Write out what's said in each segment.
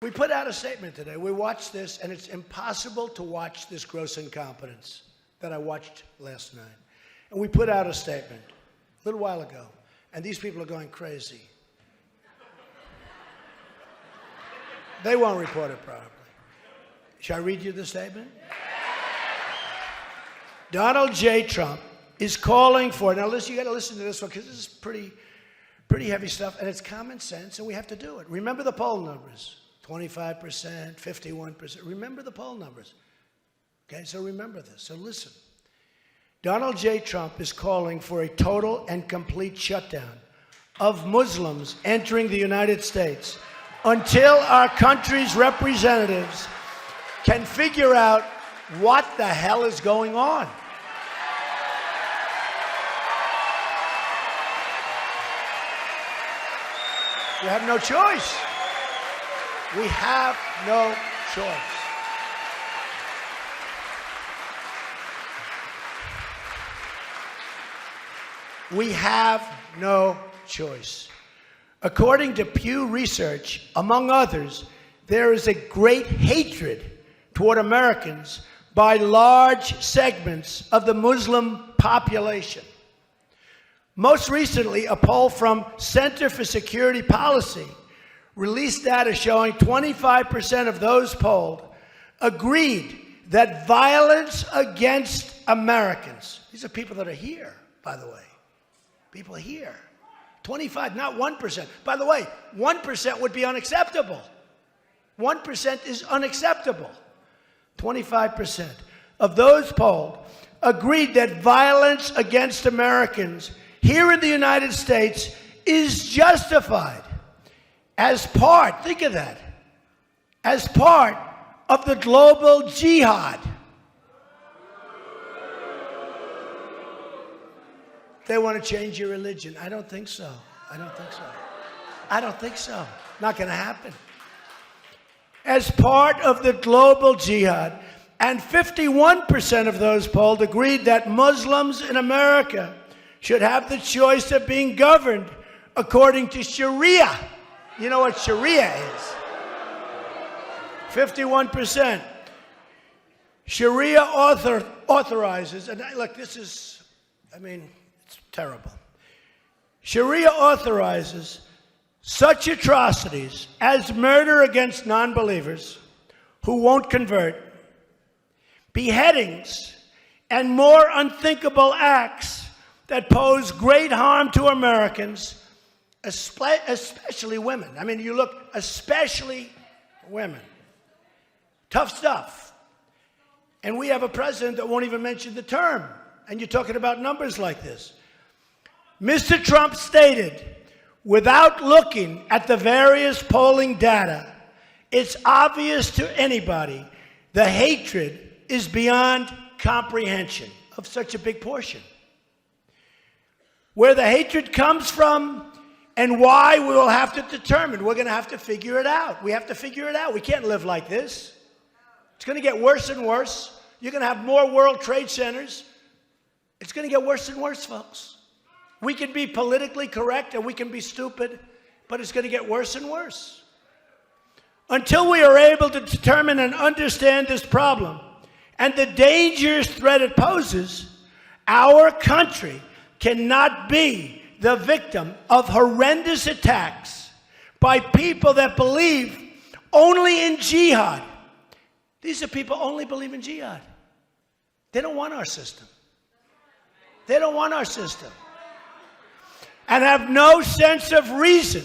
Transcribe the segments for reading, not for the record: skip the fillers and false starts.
We put out a statement today. We watched this, and it's impossible to watch this gross incompetence that I watched last night. And we put out a statement a little while ago, and these people are going crazy. They won't report it properly. Shall I read you the statement? Donald J. Trump is calling for, now listen, you got to listen to this one because this is pretty heavy stuff, and it's common sense, and we have to do it. Remember the poll numbers. 25%, 51%. Remember the poll numbers. Okay, so remember this. So listen. Donald J. Trump is calling for a total and complete shutdown of Muslims entering the United States until our country's representatives can figure out what the hell is going on. You have no choice. We have no choice. We have no choice. According to Pew Research, among others, there is a great hatred toward Americans by large segments of the Muslim population. Most recently, a poll from Center for Security Policy released data showing 25% of those polled agreed that violence against Americans, these are people that are here, by the way, people here, 25, not 1%. By the way, 1% would be unacceptable. 1% is unacceptable. 25% of those polled agreed that violence against Americans here in the United States is justified as part, think of that, as part of the global jihad. They want to change your religion. I don't think so. I don't think so. I don't think so. Not going to happen. As part of the global jihad, and 51% of those polled agreed that Muslims in America should have the choice of being governed according to Sharia. You know what Sharia is? 51%. Sharia authorizes, and look, this is, it's terrible. Sharia authorizes such atrocities as murder against non-believers who won't convert, beheadings, and more unthinkable acts that pose great harm to Americans, especially women. You look, especially women. Tough stuff. And we have a president that won't even mention the term. And you're talking about numbers like this. Mr. Trump stated, without looking at the various polling data, it's obvious to anybody the hatred is beyond comprehension of such a big portion. Where the hatred comes from and why, we will have to determine. We're going to have to figure it out. We have to figure it out. We can't live like this. It's going to get worse and worse. You're going to have more World Trade Centers. It's going to get worse and worse, folks. We can be politically correct and we can be stupid, but it's going to get worse and worse. Until we are able to determine and understand this problem and the dangerous threat it poses, our country cannot be the victim of horrendous attacks by people that believe only in jihad. These are people who only believe in jihad. They don't want our system. They don't want our system. And have no sense of reason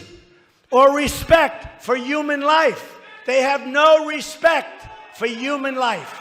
or respect for human life. They have no respect for human life.